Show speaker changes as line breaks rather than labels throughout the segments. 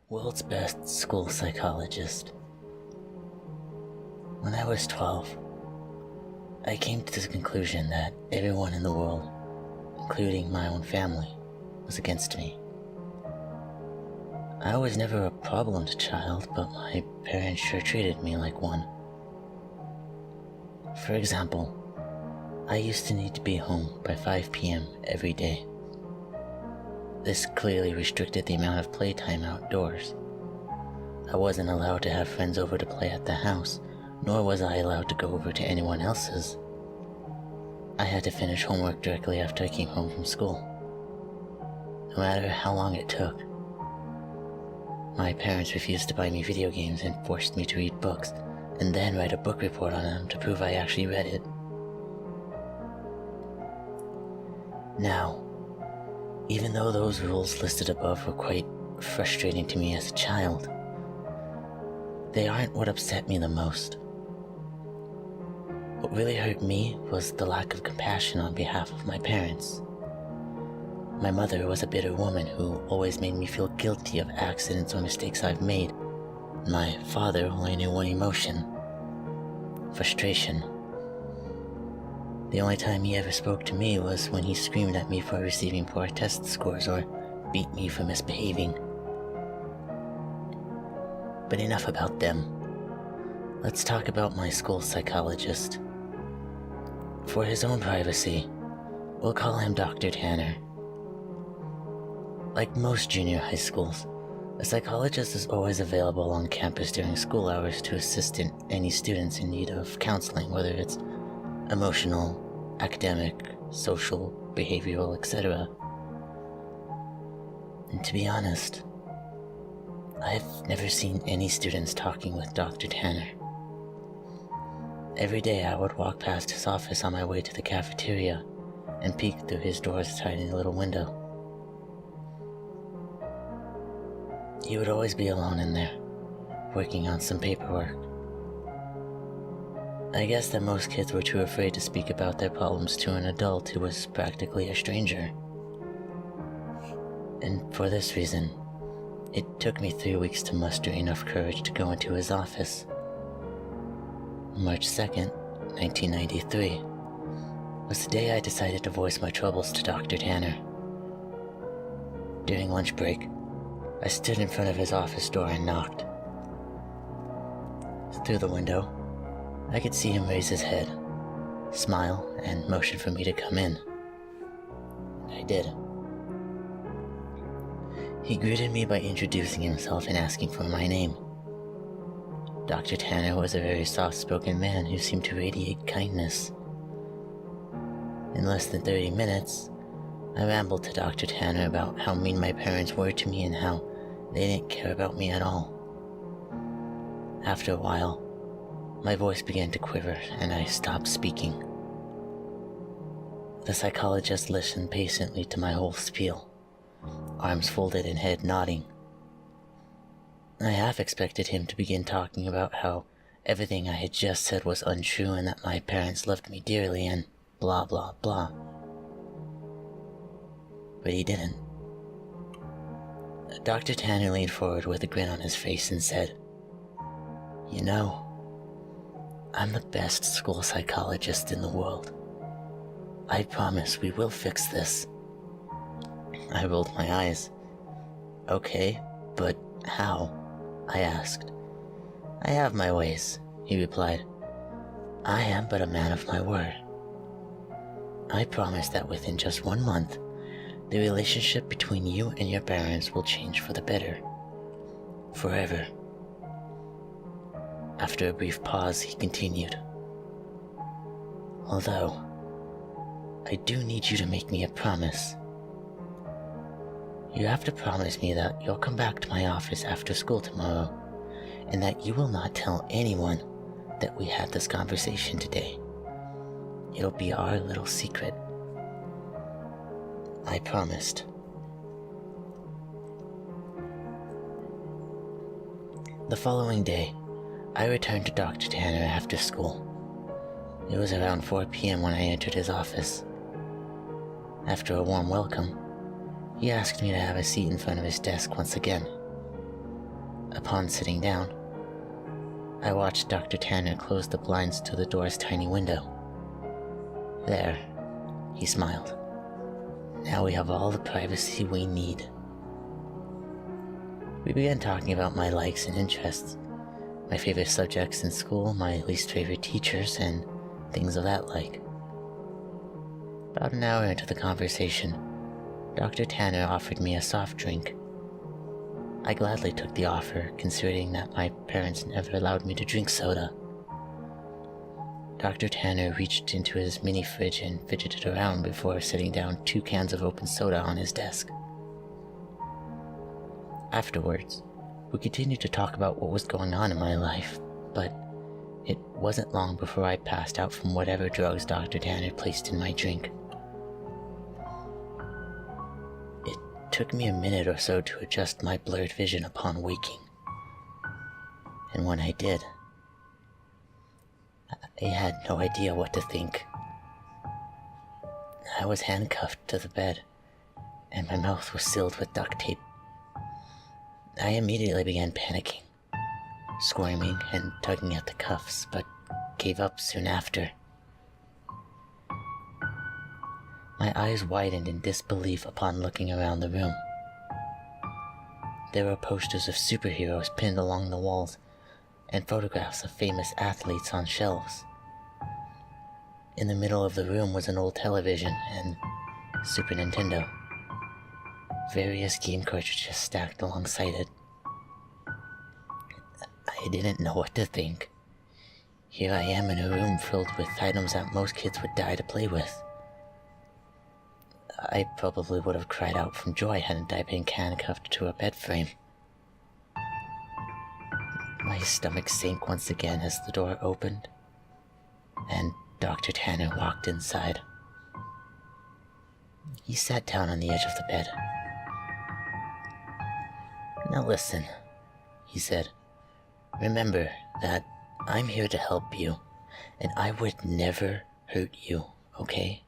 World's best school psychologist. When I was 12, I came to the conclusion that everyone in the world, including my own family, was against me. I was never a problemed child, but my parents sure treated me like one. For example, I used to need to be home by 5 p.m. every day. This clearly restricted the amount of playtime outdoors. I wasn't allowed to have friends over to play at the house, nor was I allowed to go over to anyone else's. I had to finish homework directly after I came home from school, no matter how long it took. My parents refused to buy me video games and forced me to read books, and then write a book report on them to prove I actually read it. Now, even though those rules listed above were quite frustrating to me as a child, they aren't what upset me the most. What really hurt me was the lack of compassion on behalf of my parents. My mother was a bitter woman who always made me feel guilty of accidents or mistakes I've made. My father only knew one emotion: frustration. The only time he ever spoke to me was when he screamed at me for receiving poor test scores or beat me for misbehaving. But enough about them. Let's talk about my school psychologist. For his own privacy, we'll call him Dr. Tanner. Like most junior high schools, a psychologist is always available on campus during school hours to assist any students in need of counseling, whether it's emotional, academic, social, behavioral, etc. And to be honest, I've never seen any students talking with Dr. Tanner. Every day I would walk past his office on my way to the cafeteria and peek through his door's tiny little window. He would always be alone in there, working on some paperwork. I guess that most kids were too afraid to speak about their problems to an adult who was practically a stranger. And for this reason, it took me 3 weeks to muster enough courage to go into his office. March 2nd, 1993, was the day I decided to voice my troubles to Dr. Tanner. During lunch break, I stood in front of his office door and knocked. Through the window, I could see him raise his head, smile, and motion for me to come in. I did. He greeted me by introducing himself and asking for my name. Dr. Tanner was a very soft-spoken man who seemed to radiate kindness. In less than 30 minutes, I rambled to Dr. Tanner about how mean my parents were to me and how they didn't care about me at all. After a while, my voice began to quiver and I stopped speaking. The psychologist listened patiently to my whole spiel, arms folded and head nodding. I half expected him to begin talking about how everything I had just said was untrue and that my parents loved me dearly and blah blah blah. But he didn't. Dr. Tanner leaned forward with a grin on his face and said, "You know, I'm the best school psychologist in the world. I promise we will fix this." I rolled my eyes. "Okay, but how?" I asked. "I have my ways," he replied. "I am but a man of my word. I promise that within just 1 month, the relationship between you and your parents will change for the better. Forever." After a brief pause, he continued, "Although, I do need you to make me a promise. You have to promise me that you'll come back to my office after school tomorrow, and that you will not tell anyone that we had this conversation today. It'll be our little secret." I promised. The following day, I returned to Dr. Tanner after school. It was around 4 p.m. when I entered his office. After a warm welcome, he asked me to have a seat in front of his desk once again. Upon sitting down, I watched Dr. Tanner close the blinds to the door's tiny window. There, he smiled. Now we have all the privacy we need. We began talking about my likes and interests, my favorite subjects in school, my least favorite teachers, and things of that like. About an hour into the conversation, Dr. Tanner offered me a soft drink. I gladly took the offer, considering that my parents never allowed me to drink soda. Dr. Tanner reached into his mini fridge and fidgeted around before setting down 2 cans of open soda on his desk. Afterwards, we continued to talk about what was going on in my life, but it wasn't long before I passed out from whatever drugs Dr. Tanner placed in my drink. It took me a minute or so to adjust my blurred vision upon waking. And when I did, I had no idea what to think. I was handcuffed to the bed, and my mouth was sealed with duct tape. I immediately began panicking, squirming and tugging at the cuffs, but gave up soon after. My eyes widened in disbelief upon looking around the room. There were posters of superheroes pinned along the walls, and photographs of famous athletes on shelves. In the middle of the room was an old television and Super Nintendo. Various game cartridges stacked alongside it. I didn't know what to think. Here I am in a room filled with items that most kids would die to play with. I probably would have cried out from joy hadn't I been handcuffed to a bed frame. My stomach sank once again as the door opened, and Dr. Tanner walked inside. He sat down on the edge of the bed. "Now listen," he said. "Remember that I'm here to help you, and I would never hurt you, okay?"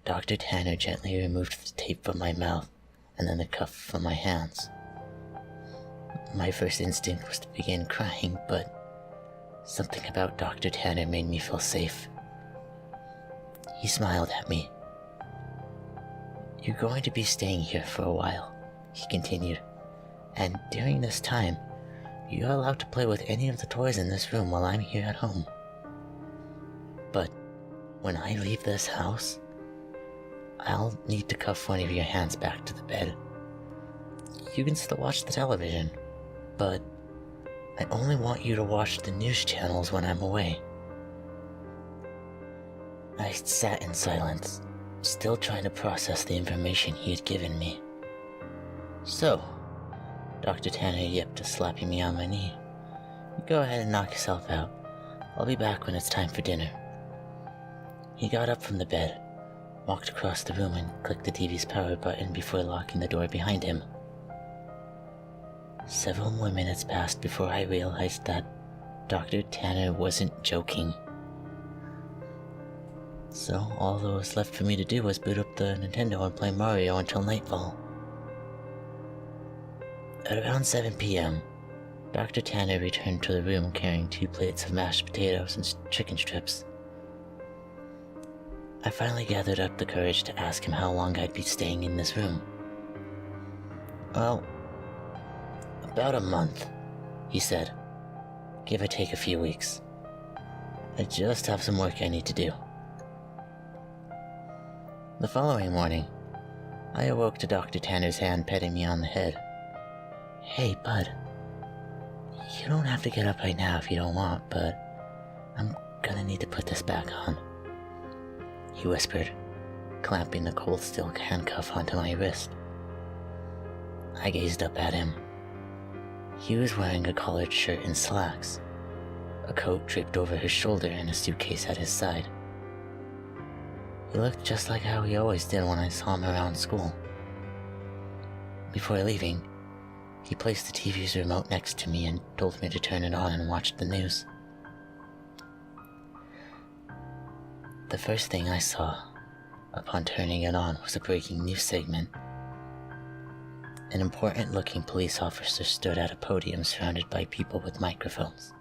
Dr. Tanner gently removed the tape from my mouth and then the cuff from my hands. My first instinct was to begin crying, but something about Dr. Tanner made me feel safe. He smiled at me. "You're going to be staying here for a while," he continued, "and during this time, you're allowed to play with any of the toys in this room while I'm here at home. But when I leave this house, I'll need to cuff one of your hands back to the bed. You can still watch the television, but I only want you to watch the news channels when I'm away." I sat in silence, still trying to process the information he had given me. "So," Dr. Tanner yipped, slapping me on my knee, "go ahead and knock yourself out. I'll be back when it's time for dinner." He got up from the bed, walked across the room, and clicked the TV's power button before locking the door behind him. Several more minutes passed before I realized that Dr. Tanner wasn't joking. So all that was left for me to do was boot up the Nintendo and play Mario until nightfall. At around 7 p.m., Dr. Tanner returned to the room carrying 2 plates of mashed potatoes and chicken strips. I finally gathered up the courage to ask him how long I'd be staying in this room. "Well, about a month," he said, "give or take a few weeks. I just have some work I need to do." The following morning, I awoke to Dr. Tanner's hand petting me on the head. "Hey, bud, you don't have to get up right now if you don't want, but I'm gonna need to put this back on," he whispered, clamping the cold steel handcuff onto my wrist. I gazed up at him. He was wearing a collared shirt and slacks, a coat draped over his shoulder, and a suitcase at his side. He looked just like how he always did when I saw him around school. Before leaving, he placed the TV's remote next to me and told me to turn it on and watch the news. The first thing I saw upon turning it on was a breaking news segment. An important-looking police officer stood at a podium surrounded by people with microphones.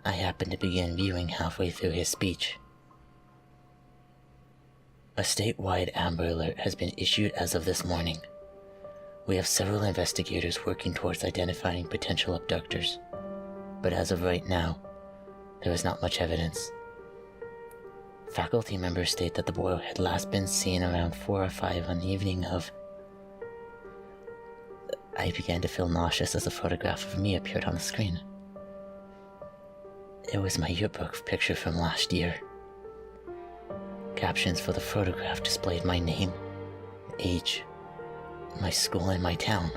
I happened to begin viewing halfway through his speech. A statewide Amber Alert has been issued as of this morning. We have several investigators working towards identifying potential abductors, but as of right now, there is not much evidence. Faculty members state that the boy had last been seen around 4 or 5 on the evening of... I began to feel nauseous as a photograph of me appeared on the screen. It was my yearbook picture from last year. Captions for the photograph displayed my name, age, my school, and my town.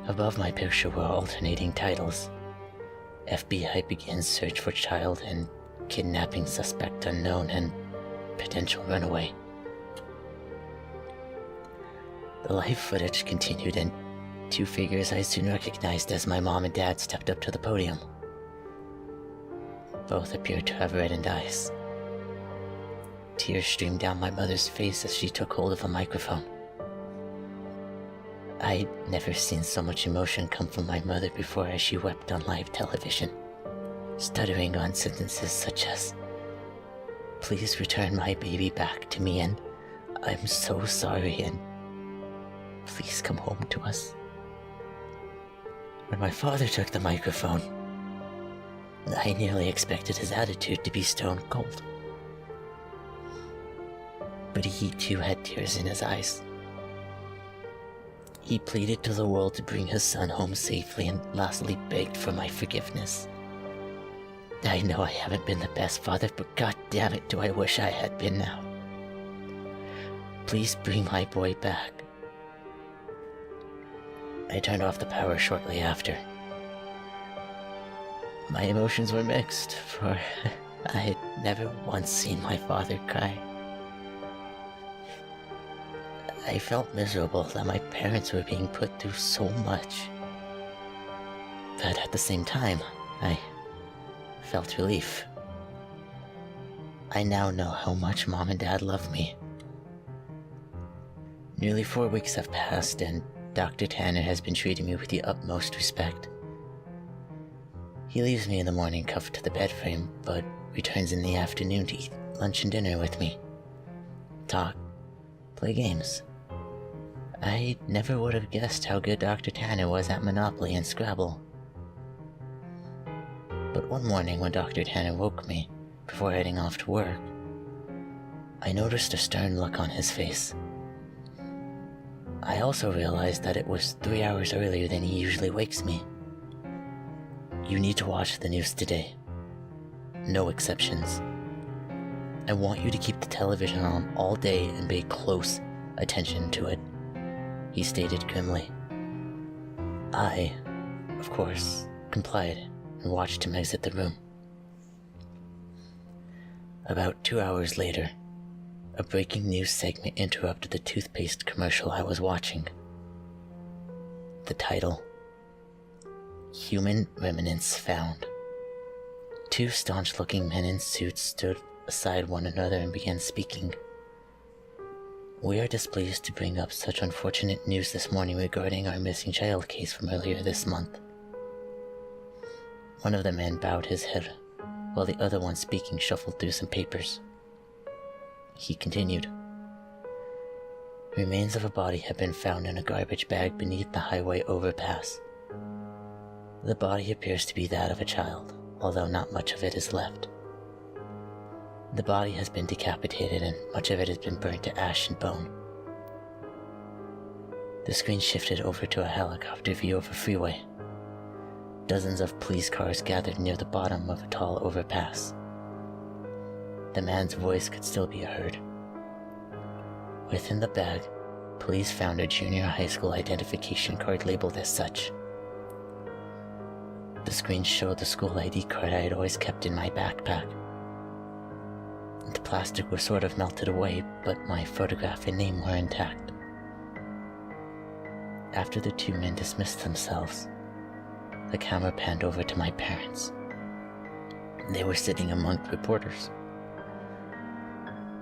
Above my picture were alternating titles. FBI begins search for child and kidnapping suspect unknown and potential runaway. The live footage continued and 2 figures I soon recognized as my mom and dad stepped up to the podium. Both appeared to have reddened eyes. Tears streamed down my mother's face as she took hold of a microphone. I'd never seen so much emotion come from my mother before as she wept on live television, stuttering on sentences such as, "Please return my baby back to me, and I'm so sorry, and please come home to us." When my father took the microphone, I nearly expected his attitude to be stone cold. But he too had tears in his eyes. He pleaded to the world to bring his son home safely and lastly begged for my forgiveness. I know I haven't been the best father, but god damn it do I wish I had been now. Please bring my boy back. I turned off the power shortly after. My emotions were mixed, for I had never once seen my father cry. I felt miserable that my parents were being put through so much. But at the same time, I felt relief. I now know how much Mom and Dad love me. Nearly 4 weeks have passed and Dr. Tanner has been treating me with the utmost respect. He leaves me in the morning cuffed to the bed frame, but returns in the afternoon to eat lunch and dinner with me. Talk, play games. I never would have guessed how good Dr. Tanner was at Monopoly and Scrabble. But one morning when Dr. Tanner woke me, before heading off to work, I noticed a stern look on his face. I also realized that it was 3 hours earlier than he usually wakes me. You need to watch the news today. No exceptions. I want you to keep the television on all day and pay close attention to it, he stated grimly. I, of course, complied and watched him exit the room. About 2 hours later, a breaking news segment interrupted the toothpaste commercial I was watching. The title: Human Remnants Found. 2 staunch-looking men in suits stood aside one another and began speaking. We are displeased to bring up such unfortunate news this morning regarding our missing child case from earlier this month. One of the men bowed his head, while the other one speaking shuffled through some papers. He continued. Remains of a body have been found in a garbage bag beneath the highway overpass. The body appears to be that of a child, although not much of it is left. The body has been decapitated and much of it has been burnt to ash and bone. The screen shifted over to a helicopter view of a freeway. Dozens of police cars gathered near the bottom of a tall overpass. The man's voice could still be heard. Within the bag, police found a junior high school identification card labeled as such. The screen showed the school ID card I had always kept in my backpack. The plastic was sort of melted away, but my photograph and name were intact. After the 2 men dismissed themselves, the camera panned over to my parents. They were sitting among reporters.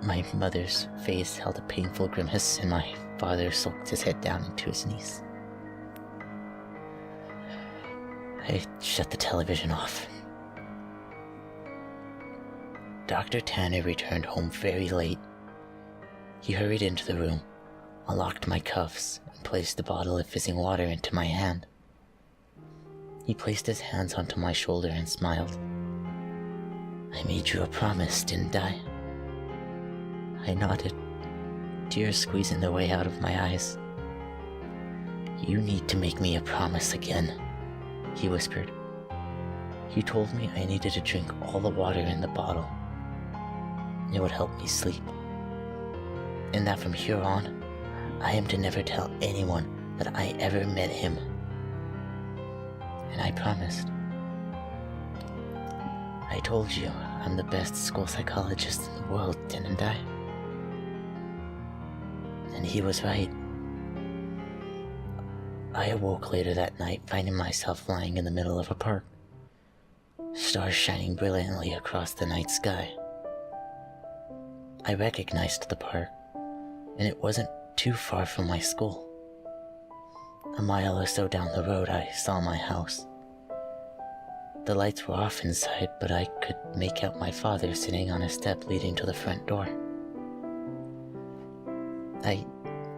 My mother's face held a painful grimace and my father sulked his head down into his knees. I shut the television off. Dr. Tanner returned home very late. He hurried into the room, unlocked my cuffs, and placed a bottle of fizzing water into my hand. He placed his hands onto my shoulder and smiled. I made you a promise, didn't I? I nodded, tears squeezing their way out of my eyes. You need to make me a promise again, he whispered. He told me I needed to drink all the water in the bottle. It would help me sleep. And that from here on, I am to never tell anyone that I ever met him. And I promised. I told you I'm the best school psychologist in the world, didn't I? And he was right. I awoke later that night, finding myself lying in the middle of a park, stars shining brilliantly across the night sky. I recognized the park, and it wasn't too far from my school. A mile or so down the road, I saw my house. The lights were off inside, but I could make out my father sitting on a step leading to the front door. I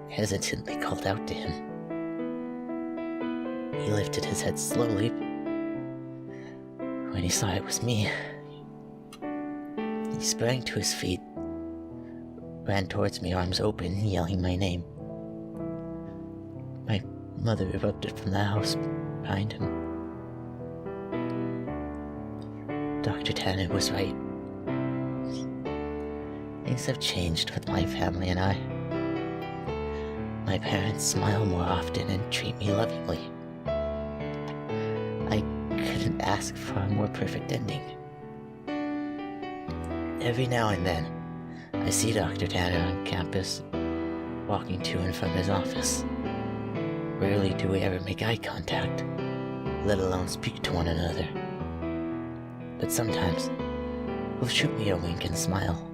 hesitantly called out to him. He lifted his head slowly. When he saw it was me, he sprang to his feet, ran towards me, arms open, yelling my name. My mother erupted from the house behind him. Dr. Tanner was right. Things have changed with my family and I. My parents smile more often and treat me lovingly. I couldn't ask for a more perfect ending. Every now and then, I see Dr. Tanner on campus, walking to and from his office. Rarely do we ever make eye contact, let alone speak to one another. But sometimes, he'll shoot me a wink and smile.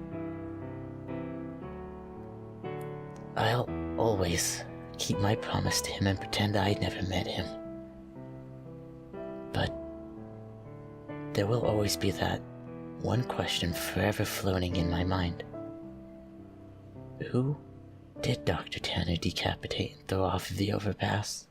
I'll always keep my promise to him and pretend I'd never met him. But there will always be that one question forever floating in my mind. Who did Dr. Tanner decapitate and throw off of the overpass?